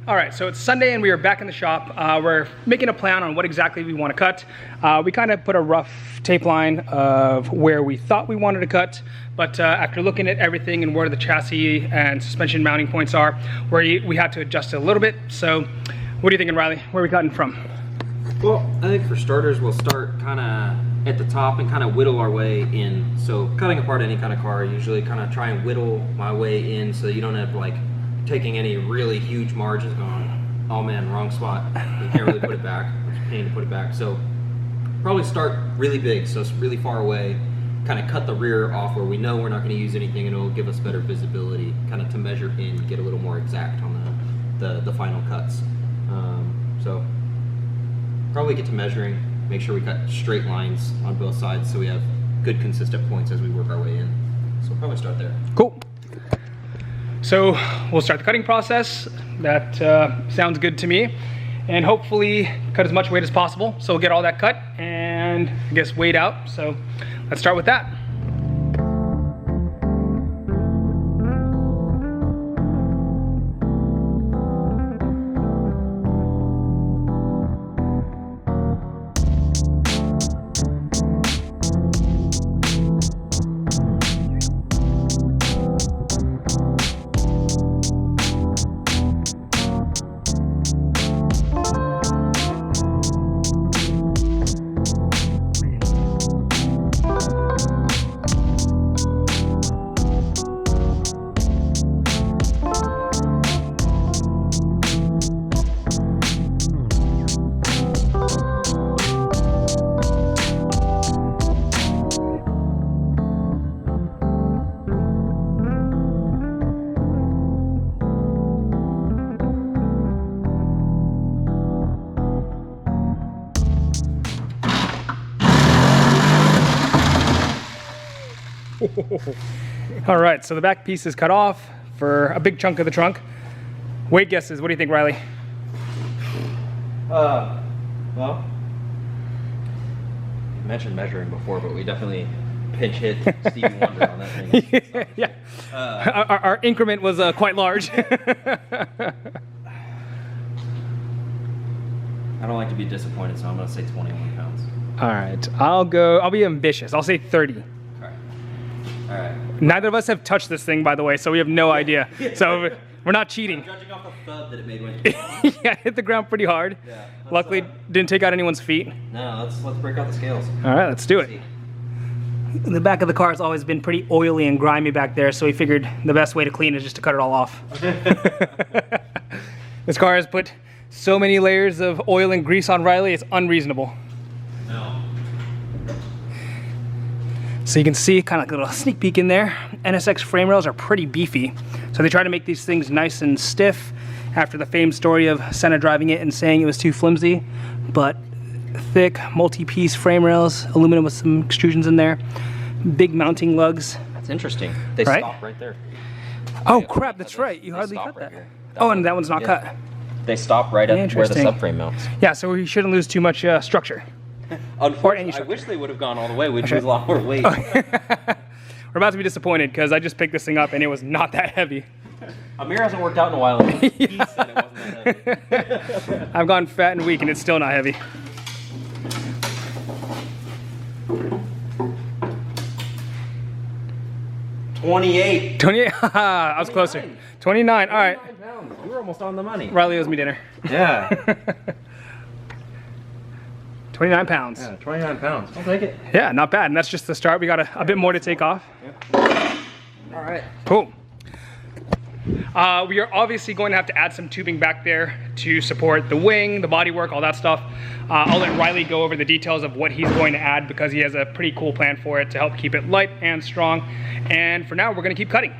All right, so it's Sunday and we are back in the shop. We're making a plan on what exactly we want to cut. We kind of put a rough tape line of where we thought we wanted to cut, but after looking at everything and where the chassis and suspension mounting points are, we had to adjust it a little bit. So what are you thinking, Riley? Where are we cutting from? Well, I think for starters, we'll start kind of at the top and kind of whittle our way in. So cutting apart any kind of car, usually kind of try and whittle my way in so you don't have like taking any really huge margins going, oh man, wrong spot. You can't really put it back. It's a pain to put it back. So probably start really big, so it's really far away. Kind of cut the rear off where we know we're not going to use anything, and it'll give us better visibility, kind of to measure in, get a little more exact on the final cuts. So probably get to measuring, make sure we cut straight lines on both sides so we have good consistent points as we work our way in. So we'll probably start there. Cool. So we'll start the cutting process. That sounds good to me. And hopefully cut as much weight as possible. So we'll get all that cut and I guess weighed out. So let's start with that. All right, so the back piece is cut off for a big chunk of the trunk. Weight guesses, what do you think, Riley? Well, you mentioned measuring before, but we definitely pinch hit Stevie Wonder on that thing. Yeah, our increment was quite large. I don't like to be disappointed, so I'm going to say 21 pounds. All right, I'll be ambitious. I'll say 30. All right. Neither of us have touched this thing, by the way, so we have no idea. So we're not cheating. I'm judging off the thud that it made when Yeah, hit the ground pretty hard. Yeah, luckily, didn't take out anyone's feet. No, let's break out the scales. All right, let's do it. The back of the car has always been pretty oily and grimy back there, so we figured the best way to clean is just to cut it all off. This car has put so many layers of oil and grease on Riley, it's unreasonable. No. So you can see kind of like a little sneak peek in there. NSX frame rails are pretty beefy. So they try to make these things nice and stiff after the famed story of Senna driving it and saying it was too flimsy. But thick, multi-piece frame rails, aluminum with some extrusions in there. Big mounting lugs. That's interesting. They stop right there. Oh crap, that's right. You hardly cut that. Oh, and that one's not cut. They stop right at where the subframe mounts. Yeah, so we shouldn't lose too much structure. Unfortunately, I wish they would have gone all the way, which was a lot more weight. We're about to be disappointed because I just picked this thing up and it was not that heavy. Amir hasn't worked out in a while. And he said it wasn't that heavy. I've gone fat and weak and it's still not heavy. $28. 28. I was closer. 29. All right. We were almost on the money. Riley owes me dinner. Yeah. 29 pounds. Yeah, 29 pounds. I'll take it. Yeah, not bad. And that's just the start. We got a bit more to take off. Yep. All right. Cool. We are obviously going to have to add some tubing back there to support the wing, the bodywork, all that stuff. I'll let Riley go over the details of what he's going to add because he has a pretty cool plan for it to help keep it light and strong. And for now, we're going to keep cutting.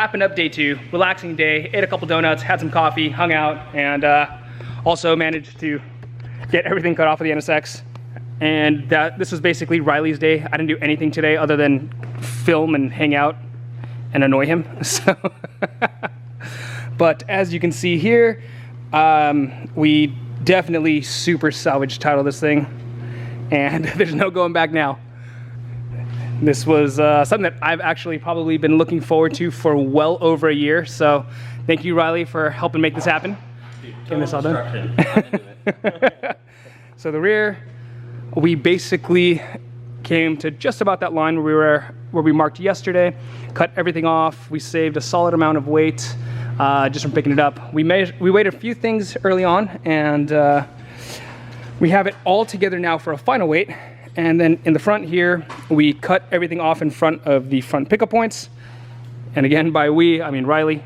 wrapping up day 2, relaxing day, ate a couple donuts, had some coffee, hung out, and also managed to get everything cut off of the NSX. And this was basically Riley's day. I didn't do anything today other than film and hang out and annoy him. So, but as you can see here, we definitely super salvage title this thing, and there's no going back now. This was something that I've actually probably been looking forward to for well over a year. So thank you, Riley, for helping make this happen. Getting this all done. I'm into it. So the rear, we basically came to just about that line where we marked yesterday, cut everything off. We saved a solid amount of weight just from picking it up. We weighed a few things early on, and we have it all together now for a final weight. And then in the front here, we cut everything off in front of the front pickup points. And again, by we, I mean Riley.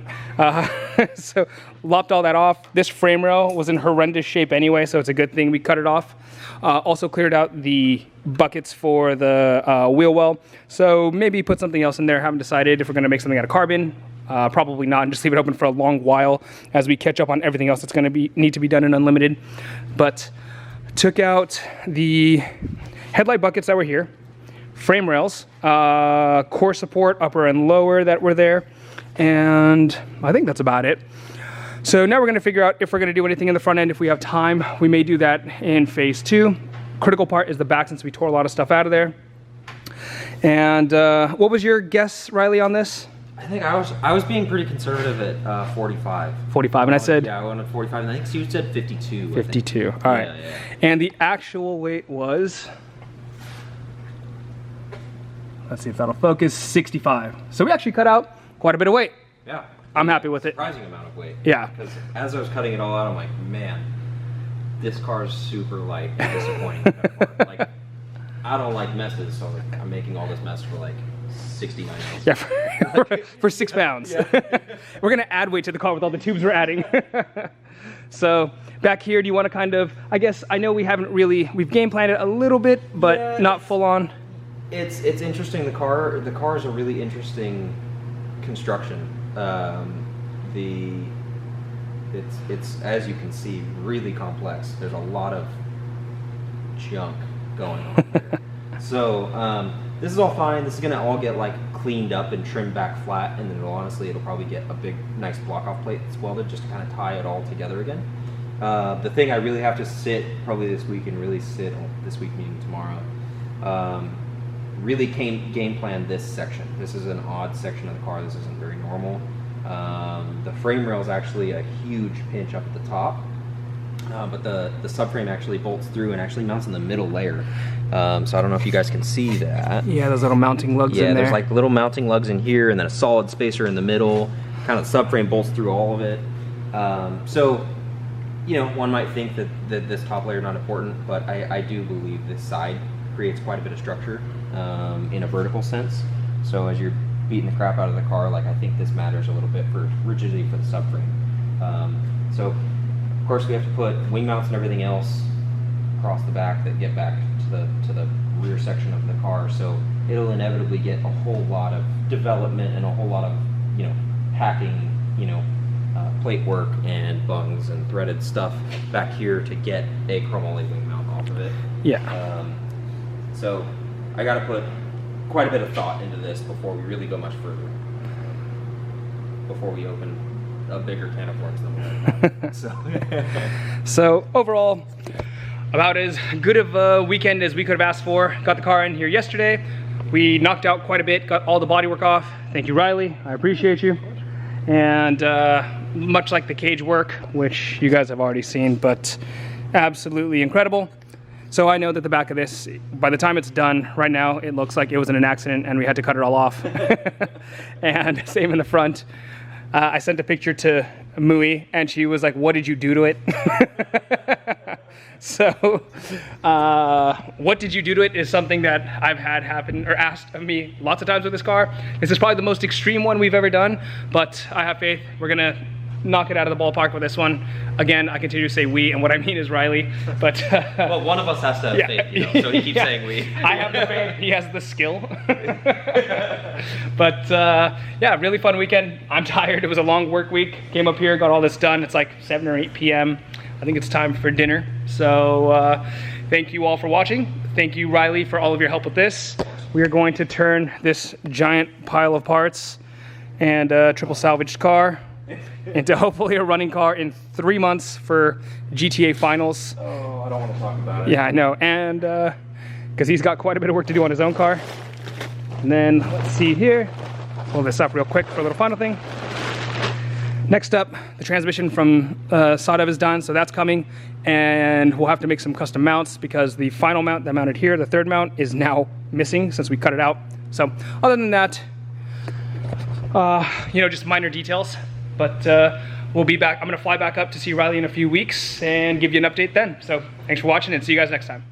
So lopped all that off. This frame rail was in horrendous shape anyway, so it's a good thing we cut it off. Also cleared out the buckets for the wheel well. So maybe put something else in there. Haven't decided if we're gonna make something out of carbon. Probably not, and just leave it open for a long while as we catch up on everything else that's gonna need to be done in Unlimited. But took out the headlight buckets that were here, frame rails, core support, upper and lower that were there, and I think that's about it. So now we're gonna figure out if we're gonna do anything in the front end. If we have time, we may do that in phase 2. Critical part is the back, since we tore a lot of stuff out of there. And what was your guess, Riley, on this? I think I was being pretty conservative at 45. 45, and I said? Yeah, I went at 45, and I think you said 52. 52, all right. Yeah. And the actual weight was, let's see if that'll focus, 65. So we actually cut out quite a bit of weight. Yeah. I'm happy with it. Surprising amount of weight. Yeah. Because as I was cutting it all out, I'm like, man, this car is super light and disappointing. Like, I don't like messes, so I'm making all this mess for like 69 ounces. Yeah, for 6 pounds. Yeah. We're gonna add weight to the car with all the tubes we're adding. So back here, do you want to kind of, I guess, I know we've game planned it a little bit, but yeah, not full on. It's interesting. The car is a really interesting construction. It's as you can see, really complex. There's a lot of junk going on there. So this is all fine. This is gonna all get like cleaned up and trimmed back flat, and then it'll probably get a big nice block off plate that's welded just to kind of tie it all together again. The thing I really have to sit probably this week, and really sit on this week meeting tomorrow, really game plan this section. This is an odd section of the car. This isn't very normal. The frame rail is actually a huge pinch up at the top, but the subframe actually bolts through and actually mounts in the middle layer. So I don't know if you guys can see that. Yeah, those little mounting lugs in there. Yeah, there's like little mounting lugs in here, and then a solid spacer in the middle. Kind of subframe bolts through all of it. So, you know, one might think that this top layer is not important, but I do believe this side creates quite a bit of structure in a vertical sense. So as you're beating the crap out of the car, like, I think this matters a little bit for rigidity for the subframe. So of course we have to put wing mounts and everything else across the back that get back to the rear section of the car. So it'll inevitably get a whole lot of development and a whole lot of, you know, hacking, you know, plate work and bungs and threaded stuff back here to get a chromoly wing mount off of it. Yeah. So I got to put quite a bit of thought into this before we really go much further. Before we open a bigger can of worms than we're so. So overall, about as good of a weekend as we could have asked for. Got the car in here yesterday. We knocked out quite a bit, got all the bodywork off. Thank you, Riley. I appreciate you. And much like the cage work, which you guys have already seen, but absolutely incredible. So I know that the back of this, by the time it's done, right now it looks like it was in an accident and we had to cut it all off. And same in the front. I sent a picture to Mui and she was like, "What did you do to it?" So what did you do to it is something that I've had happen or asked of me lots of times with this car. This is probably the most extreme one we've ever done, but I have faith we're gonna knock it out of the ballpark with this one. Again, I continue to say we, and what I mean is Riley. But well, one of us has to have faith, you know, so he keeps saying we. I have the faith, he has the skill. But yeah, really fun weekend. I'm tired. It was a long work week. Came up here, got all this done. It's like 7 or 8 p.m. I think it's time for dinner. So thank you all for watching. Thank you, Riley, for all of your help with this. We are going to turn this giant pile of parts and triple salvaged car into hopefully a running car in 3 months for GTA finals. Oh, I don't want to talk about it. Yeah, I know. And because he's got quite a bit of work to do on his own car. And then let's see here. Pull this up real quick for a little final thing. Next up, the transmission from Sadev is done, so that's coming. And we'll have to make some custom mounts because the final mount that mounted here, the third mount, is now missing since we cut it out. So other than that, you know, just minor details. But we'll be back. I'm gonna fly back up to see Riley in a few weeks and give you an update then. So thanks for watching and see you guys next time.